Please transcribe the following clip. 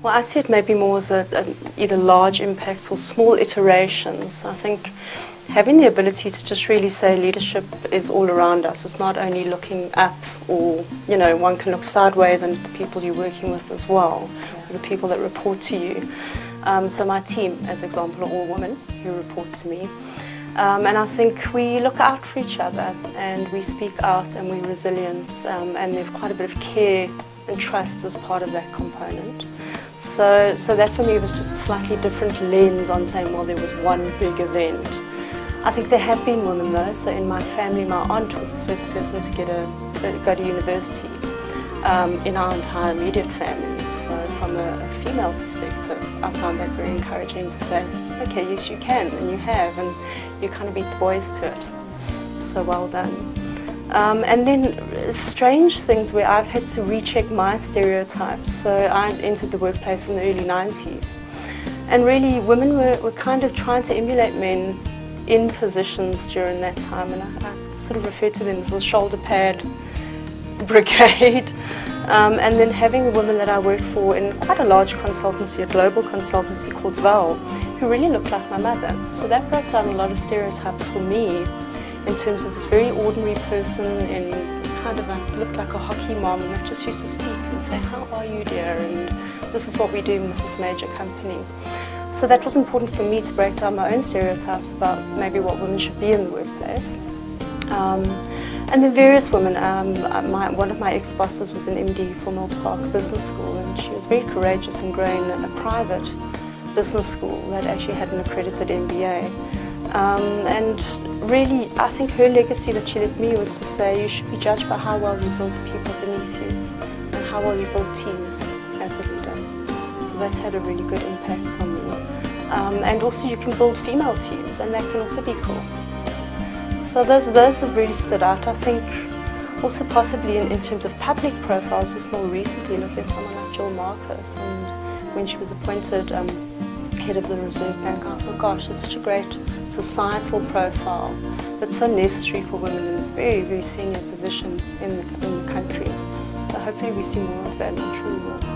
Well, I see it maybe more as either large impacts or small iterations. I think having the ability to just really say leadership is all around us. It's not only looking up, or, you know, one can look sideways and at the people you're working with as well, or the people that report to you. So my team, as example, are all women who report to me. And I think we look out for each other and we speak out and we're resilient, and there's quite a bit of care and trust as part of that component. So that for me was just a slightly different lens on saying, well, there was one big event. I think there have been women though, so in my family my aunt was the first person to go to university in our entire immediate family. So from a female perspective, I found that very encouraging to say, okay, yes you can, and you have, and you kind of beat the boys to it. So well done. And then strange things where I've had to recheck my stereotypes. So I entered the workplace in the early 90s, and really women were kind of trying to emulate men in positions during that time, and I sort of refer to them as the shoulder pad brigade. And then having a woman that I worked for in quite a large consultancy, a global consultancy called Val, who really looked like my mother. So that broke down a lot of stereotypes for me in terms of this very ordinary person in kind of like, looked like a hockey mom that just used to speak and say, how are you dear, and this is what we're doing with this major company. So that was important for me to break down my own stereotypes about maybe what women should be in the workplace. And then various women, one of my ex-bosses was an MD for Mill Park Business School, and she was very courageous in growing a private business school that actually had an accredited MBA. And really, I think her legacy that she left me was to say you should be judged by how well you build the people beneath you and how well you build teams as a leader. So that's had a really good impact on me. And also you can build female teams, and that can also be cool. So those have really stood out. I think also possibly in terms of public profiles, just more recently look at someone like Jill Marcus, and when she was appointed head of the Reserve Bank, I thought, gosh, it's such a great societal profile that's so necessary for women in a very, very senior position in the country. So hopefully we see more of that, and I'm sure we will.